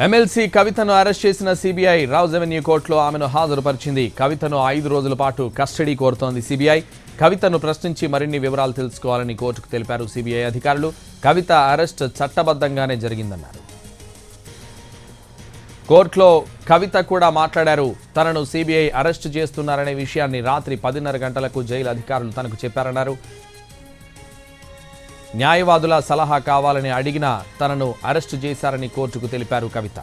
MLC కవితను arrest చేసిన CBI Rouse Avenue కోర్టులో ఆమెను హాజరుపరిచింది. కవితను 5 రోజుల పాటు కస్టడీ కోరుతోంది సిబిఐ. కవితను ప్రశ్నించి మరిన్ని వివరాలు తెలుసుకోవాలని కోర్టుకు తెలిపారు సిబిఐ అధికారులు. కవిత అరెస్ట్ చట్టబద్ధంగానే జరిగిందన్నారు. కోర్టులో కవిత కూడా మాట్లాడారు. తనను సిబిఐ అరెస్ట్ చేస్తున్నారనే విషయాన్ని రాత్రి 10:30 గంటలకు జైలు అధికారులు తనకు చెప్పారన్నారు. న్యాయవాదుల సలహా కావాలని అడిగినా తనను అరెస్టు చేశారని కోర్టుకు తెలిపారు కవిత.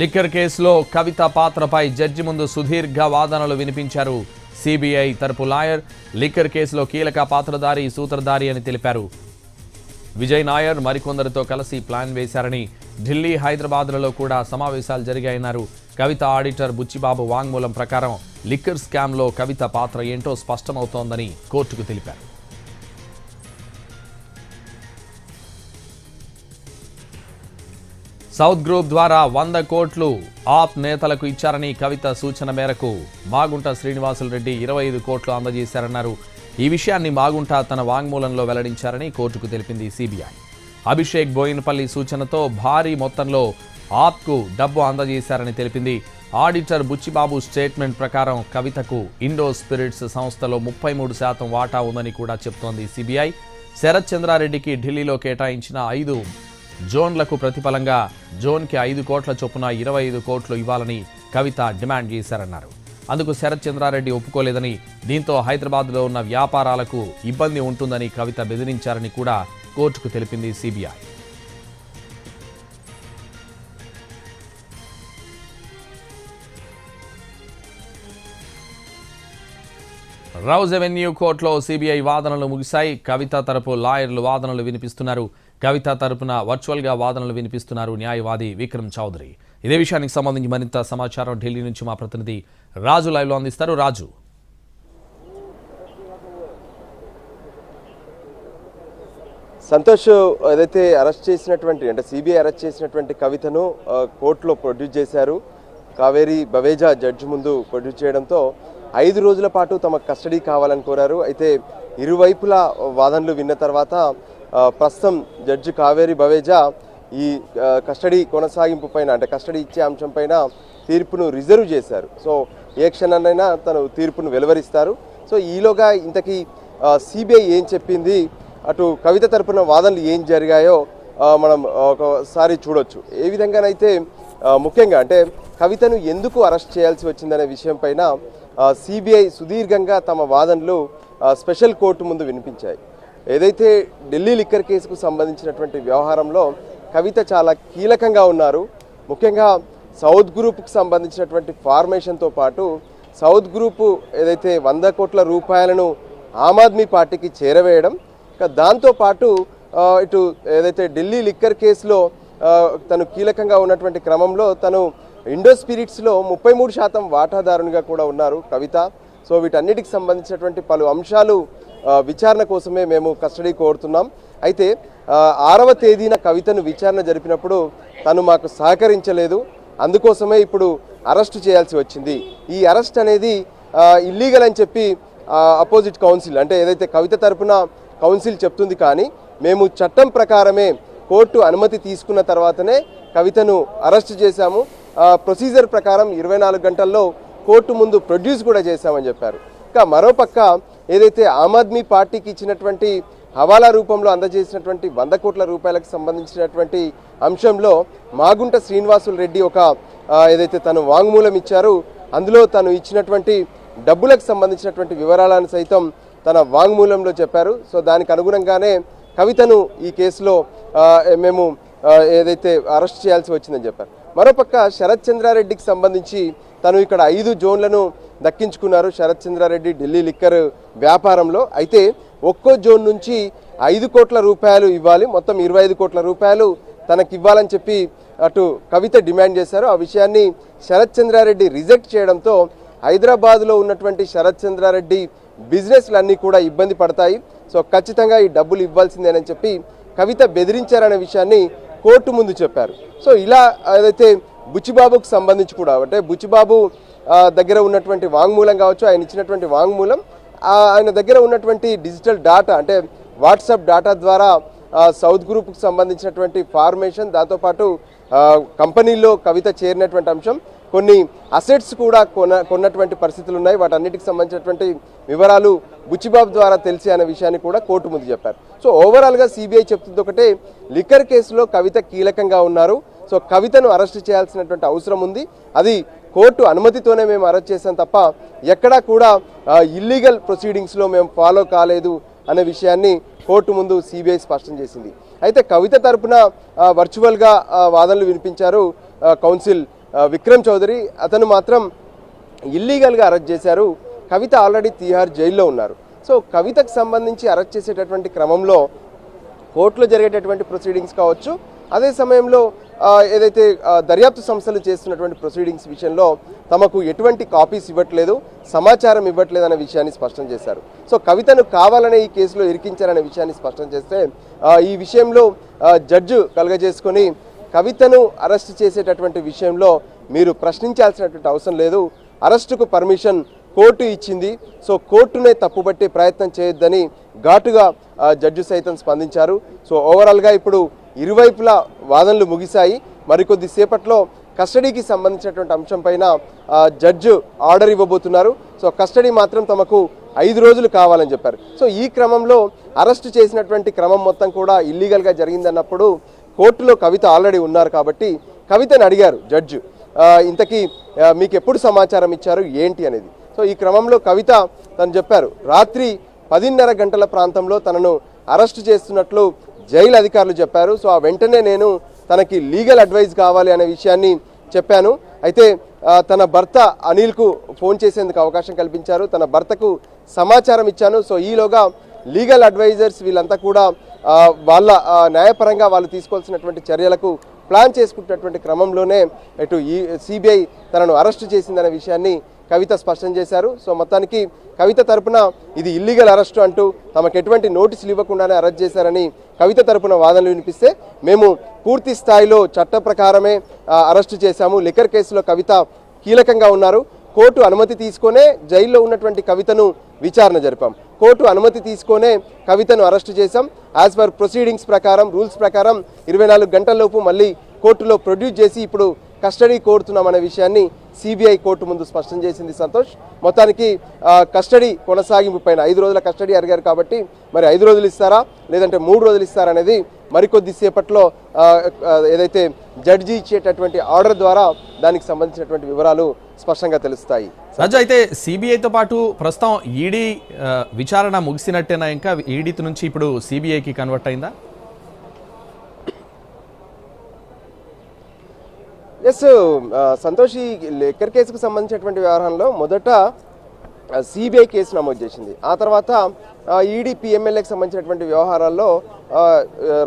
లిక్కర్ కేసులో కవిత పాత్రపై జడ్జి ముందు సుదీర్ఘ వాదనలు వినిపించారు సిబిఐ తరపు లాయర్. లిక్కర్ కేసులో కీలక పాత్రధారి సూత్రధారి అని తెలిపారు. విజయ్ నాయర్ మరికొందరితో కలిసి ప్లాన్ వేశారని, ఢిల్లీ హైదరాబాద్లలో కూడా సమావేశాలు జరిగాయన్నారు. కవిత ఆడిటర్ బుచ్చిబాబు వాంగ్మూలం ప్రకారం లిక్కర్ స్కామ్లో కవిత పాత్ర ఏంటో స్పష్టమవుతోందని కోర్టుకు తెలిపారు. సౌత్ గ్రూప్ ద్వారా 100 కోట్లు ఆప్ నేతలకు ఇచ్చారని కవిత సూచన మేరకు మాగుంట శ్రీనివాసులరెడ్డి 25 కోట్లు అందజేశారన్నారు. ఈ విషయాన్ని మాగుంట తన వాంగ్మూలంలో వెల్లడించారని కోర్టుకు తెలిపింది సిబిఐ. అభిషేక్ బోయినపల్లి సూచనతో భారీ మొత్తంలో ఆప్కు డబ్బు అందజేశారని తెలిపింది. ఆడిటర్ బుచ్చిబాబు స్టేట్మెంట్ ప్రకారం కవితకు ఇండో స్పిరిట్స్ సంస్థలో 33% వాటా ఉందని కూడా చెప్తోంది సిబిఐ. శరత్ చంద్రారెడ్డికి ఢిల్లీలో కేటాయించిన 5 జోన్లకు ప్రతిఫలంగా జోన్కి 5 కోట్ల చొప్పున 25 కోట్లు ఇవ్వాలని కవిత డిమాండ్ చేశారన్నారు. అందుకు శరత్ చంద్రారెడ్డి ఒప్పుకోలేదని, దీంతో హైదరాబాద్లో ఉన్న వ్యాపారాలకు ఇబ్బంది ఉంటుందని కవిత బెదిరించారని కూడా కోర్టుకు తెలిపింది సిబిఐ. రౌజ్ అవెన్యూ కోర్టులో సిబిఐ వాదనలు ముగిశాయి. కవిత తరపు లాయర్లు వాదనలు వినిపిస్తున్నారు. కవిత తరపున వర్చువల్గా వాదనలు వినిపిస్తున్నారు న్యాయవాది విక్రమ్ చౌదరి. ఇదే విషయానికి సంబంధించి మరింత సమాచారం ఢిల్లీ నుంచి మా ప్రతినిధి రాజు లైవ్లో అందిస్తారు. రాజు, సంతోష్, ఏదైతే అరెస్ట్ చేసినటువంటి అంటే సిబిఐ అరెస్ట్ చేసినటువంటి కవితను కోర్టులో ప్రొడ్యూస్ చేశారు. కావేరీ బవేజా జడ్జి ముందు ప్రొడ్యూస్ చేయడంతో 5 రోజుల పాటు తమ కస్టడీ కావాలని కోరారు. అయితే ఇరువైపుల వాదనలు విన్న తర్వాత ప్రస్తుతం జడ్జి కావేరీ బవేజా ఈ కస్టడీ కొనసాగింపు పైన అంటే కస్టడీ ఇచ్చే అంశం పైన తీర్పును రిజర్వ్ చేశారు. సో ఏ క్షణాన్నైనా తను తీర్పును వెలువరిస్తారు. సో ఈలోగా ఇంతకీ సిబిఐ ఏం చెప్పింది, అటు కవిత తరపున వాదనలు ఏం జరిగాయో మనం ఒకసారి చూడొచ్చు. ఏ విధంగానైతే ముఖ్యంగా అంటే కవితను ఎందుకు అరెస్ట్ చేయాల్సి వచ్చిందనే విషయం పైన సిబిఐ సుదీర్ఘంగా తమ వాదనలు స్పెషల్ కోర్టు ముందు వినిపించాయి. ఏదైతే ఢిల్లీ లిక్కర్ కేసుకు సంబంధించినటువంటి వ్యవహారంలో కవిత చాలా కీలకంగా ఉన్నారు. ముఖ్యంగా సౌత్ గ్రూప్కి సంబంధించినటువంటి ఫార్మేషన్తో పాటు సౌత్ గ్రూపు ఏదైతే 100 కోట్ల రూపాయలను ఆమ్ ఆద్మీ పార్టీకి చేరవేయడం, దాంతోపాటు ఇటు ఏదైతే ఢిల్లీ లిక్కర్ కేసులో తను కీలకంగా ఉన్నటువంటి క్రమంలో తను ఇండో స్పిరిట్స్లో 33% వాటాదారునిగా కూడా ఉన్నారు కవిత. సో వీటన్నిటికి సంబంధించినటువంటి పలు అంశాలు విచారణ కోసమే మేము కస్టడీ కోరుతున్నాం. అయితే 6వ తేదీన కవితను విచారణ జరిపినప్పుడు తను మాకు సహకరించలేదు, అందుకోసమే ఇప్పుడు అరెస్టు చేయాల్సి వచ్చింది. ఈ అరెస్ట్ అనేది ఇల్లీగల్ అని చెప్పి అపోజిట్ కౌన్సిల్ అంటే ఏదైతే కవిత తరపున కౌన్సిల్ చెప్తుంది, కానీ మేము చట్టం ప్రకారమే కోర్టు అనుమతి తీసుకున్న తర్వాతనే కవితను అరెస్ట్ చేశాము. ప్రొసీజర్ ప్రకారం 24 గంటల్లో కోర్టు ముందు ప్రొడ్యూస్ కూడా చేశామని చెప్పారు. ఇంకా మరోపక్క ఏదైతే ఆమ్ ఆద్మీ పార్టీకి ఇచ్చినటువంటి హవాలా రూపంలో అందజేసినటువంటి 100 కోట్ల రూపాయలకు సంబంధించినటువంటి అంశంలో మాగుంట శ్రీనివాసులరెడ్డి ఒక ఏదైతే తను వాంగ్మూలం ఇచ్చారు, అందులో తను ఇచ్చినటువంటి డబ్బులకు సంబంధించినటువంటి వివరాలను సైతం తన వాంగ్మూలంలో చెప్పారు. సో దానికి అనుగుణంగానే కవితను ఈ కేసులో మేము ఏదైతే అరెస్ట్ చేయాల్సి వచ్చిందని చెప్పారు. మరోపక్క శరత్ చంద్రారెడ్డికి సంబంధించి తను ఇక్కడ 5 జోన్లను దక్కించుకున్నారు. శరత్ చంద్రారెడ్డి ఢిల్లీ లిక్కర్ వ్యాపారంలో అయితే ఒక్కో జోన్ నుంచి 5 కోట్ల రూపాయలు ఇవ్వాలి, మొత్తం 25 కోట్ల రూపాయలు తనకి ఇవ్వాలని చెప్పి అటు కవిత డిమాండ్ చేశారు. ఆ విషయాన్ని శరత్ చంద్రారెడ్డి రిజెక్ట్ చేయడంతో హైదరాబాద్లో ఉన్నటువంటి శరత్ చంద్రారెడ్డి బిజినెస్లన్నీ కూడా ఇబ్బంది పడతాయి, సో ఖచ్చితంగా ఈ డబ్బులు ఇవ్వాల్సిందేనని చెప్పి కవిత బెదిరించారనే విషయాన్ని కోర్టు ముందు చెప్పారు. సో ఇలా ఏదైతే బుచ్చిబాబుకు సంబంధించి కూడా అంటే బుచ్చిబాబు దగ్గర ఉన్నటువంటి వాంగ్మూలం కావచ్చు, ఆయన ఇచ్చినటువంటి వాంగ్మూలం, ఆయన దగ్గర ఉన్నటువంటి డిజిటల్ డాటా అంటే వాట్సాప్ డేటా ద్వారా సౌత్ గ్రూప్కి సంబంధించినటువంటి ఫార్మేషన్, దాంతోపాటు కంపెనీలో కవిత చేరినటువంటి అంశం, కొన్ని అసెట్స్ కూడా కొన్నటువంటి పరిస్థితులు ఉన్నాయి. వాటన్నిటికి సంబంధించినటువంటి వివరాలు బుచ్చిబాబు ద్వారా తెలిసి అనే విషయాన్ని కూడా కోర్టు ముందు చెప్పారు. సో ఓవరాల్గా సిబిఐ చెప్తుంది ఒకటే, లిక్కర్ కేసులో కవిత కీలకంగా ఉన్నారు. సో కవితను అరెస్ట్ చేయాల్సినటువంటి అవసరం ఉంది. అది కోర్టు అనుమతితోనే మేము అరెస్ట్ చేశాం తప్ప ఎక్కడా కూడా ఇల్లీగల్ ప్రొసీడింగ్స్లో మేము ఫాలో కాలేదు అనే విషయాన్ని కోర్టు ముందు సిబిఐ స్పష్టం చేసింది. అయితే కవిత తరపున వర్చువల్గా వాదనలు వినిపించారు కౌన్సిల్ విక్రమ్ చౌదరి. అతను మాత్రం ఇల్లీగల్గా అరెస్ట్ చేశారు, కవిత ఆల్రెడీ తిహార్ జైల్లో ఉన్నారు. సో కవితకు సంబంధించి అరెస్ట్ చేసేటటువంటి క్రమంలో కోర్టులో జరిగేటటువంటి ప్రొసీడింగ్స్ కావచ్చు, అదే సమయంలో ఏదైతే దర్యాప్తు సంస్థలు చేస్తున్నటువంటి ప్రొసీడింగ్స్ విషయంలో తమకు ఎటువంటి కాపీస్ ఇవ్వట్లేదు, సమాచారం ఇవ్వట్లేదు అనే విషయాన్ని స్పష్టం చేశారు. సో కవితను కావాలనే ఈ కేసులో ఇరికించారనే విషయాన్ని స్పష్టం చేస్తే ఈ విషయంలో జడ్జి కలుగజేసుకొని కవితను అరెస్ట్ చేసేటటువంటి విషయంలో మీరు ప్రశ్నించాల్సినటువంటి అవసరం లేదు, అరెస్టుకు పర్మిషన్ కోర్టు ఇచ్చింది, సో కోర్టునే తప్పుబట్టే ప్రయత్నం చేయొద్దని ఘాటుగా జడ్జి సైతం స్పందించారు. సో ఓవరాల్గా ఇప్పుడు ఇరువైపులా వాదనలు ముగిశాయి. మరికొద్ది సేపట్లో కస్టడీకి సంబంధించినటువంటి అంశంపైన జడ్జి ఆర్డర్ ఇవ్వబోతున్నారు. సో కస్టడీ మాత్రం తమకు 5 రోజులు కావాలని చెప్పారు. సో ఈ క్రమంలో అరెస్టు చేసినటువంటి క్రమం మొత్తం కూడా ఇల్లీగల్గా జరిగిందన్నప్పుడు కోర్టులో కవిత ఆల్రెడీ ఉన్నారు కాబట్టి కవితను అడిగారు జడ్జి, ఇంతకీ మీకు ఎప్పుడు సమాచారం ఇచ్చారు ఏంటి అనేది. సో ఈ క్రమంలో కవిత తను చెప్పారు, రాత్రి 10:30 గంటల ప్రాంతంలో తనను అరెస్టు చేస్తున్నట్లు జైలు అధికారులు చెప్పారు. సో ఆ వెంటనే నేను తనకి లీగల్ అడ్వైజ్ కావాలి అనే విషయాన్ని చెప్పాను. అయితే తన భర్త అనిల్కు ఫోన్ చేసేందుకు అవకాశం కల్పించారు, తన భర్తకు సమాచారం ఇచ్చాను. సో ఈలోగా లీగల్ అడ్వైజర్స్ వీళ్ళంతా కూడా వాళ్ళ న్యాయపరంగా వాళ్ళు తీసుకోవాల్సినటువంటి చర్యలకు ప్లాన్ చేసుకుంటున్నటువంటి క్రమంలోనే ఇటు ఈ సిబిఐ తనను అరెస్టు చేసిందనే విషయాన్ని కవిత స్పష్టం చేశారు. సో మొత్తానికి కవిత తరపున ఇది ఇల్లీగల్ అరెస్టు అంటూ తమకు ఎటువంటి నోటీసులు ఇవ్వకుండానే అరెస్ట్ చేశారని కవిత తరపున వాదనలు వినిపిస్తే, మేము పూర్తి స్థాయిలో చట్ట ప్రకారమే అరెస్టు చేశాము, లిక్కర్ కేసులో కవిత కీలకంగా ఉన్నారు, కోర్టు అనుమతి తీసుకొనే జైల్లో ఉన్నటువంటి కవితను విచారణ జరిపాం, కోర్టు అనుమతి తీసుకొనే కవితను అరెస్టు చేశాం, యాజ్ పర్ ప్రొసీడింగ్స్ ప్రకారం రూల్స్ ప్రకారం 24 గంటలలోపు మళ్ళీ కోర్టులో ప్రొడ్యూస్ చేసి ఇప్పుడు కస్టడీ కోరుతున్నామనే విషయాన్ని సిబిఐ కోర్టు ముందు స్పష్టం చేసింది. సంతోష్, మొత్తానికి కస్టడీ కొనసాగింపు పైన 5 రోజుల కస్టడీ అడిగారు కాబట్టి మరి 5 రోజులు ఇస్తారా లేదంటే 3 రోజులు ఇస్తారా అనేది మరికొద్ది సేపట్లో ఏదైతే జడ్జి ఇచ్చేటటువంటి ఆర్డర్ ద్వారా దానికి సంబంధించినటువంటి వివరాలు స్పష్టంగా తెలుస్తాయి. రాజు, అయితే సిబిఐతో పాటు ప్రస్తుతం ఈడీ విచారణ ముగిసినట్టేనా, ఇంకా ఈడీ నుంచి ఇప్పుడు సిబిఐకి కన్వర్ట్ అయిందా? ఎస్ సంతోష్, ఈ లిక్కర్ కేసుకు సంబంధించినటువంటి వ్యవహారంలో మొదట సిబిఐ కేసు నమోదు చేసింది, ఆ తర్వాత ఈడీ పిఎంఎల్ఏకి సంబంధించినటువంటి వ్యవహారాల్లో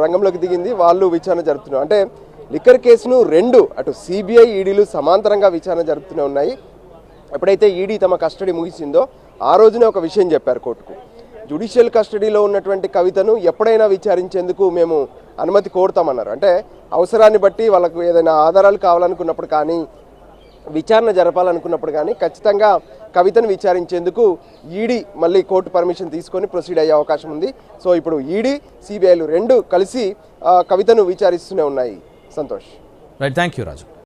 రంగంలోకి దిగింది, వాళ్ళు విచారణ జరుపుతున్నారు. అంటే లిక్కర్ కేసును అటు సిబిఐ ఈడీలు సమాంతరంగా విచారణ జరుపుతూనే ఉన్నాయి. ఎప్పుడైతే ఈడీ తమ కస్టడీ ముగిసిందో ఆ రోజునే ఒక విషయం చెప్పారు కోర్టుకు, జ్యుడిషియల్ కస్టడీలో ఉన్నటువంటి కవితను ఎప్పుడైనా విచారించేందుకు మేము అనుమతి కోరుతామన్నారు. అంటే అవసరాన్ని బట్టి వాళ్ళకు ఏదైనా ఆధారాలు కావాలనుకున్నప్పుడు కానీ విచారణ జరపాలనుకున్నప్పుడు కానీ ఖచ్చితంగా కవితను విచారించేందుకు ఈడీ మళ్ళీ కోర్టు పర్మిషన్ తీసుకొని ప్రొసీడ్ అయ్యే అవకాశం ఉంది. సో ఇప్పుడు ఈడీ సిబిఐలు 2 కలిసి కవితను విచారిస్తూనే ఉన్నాయి. Santosh, right, thank you Raju.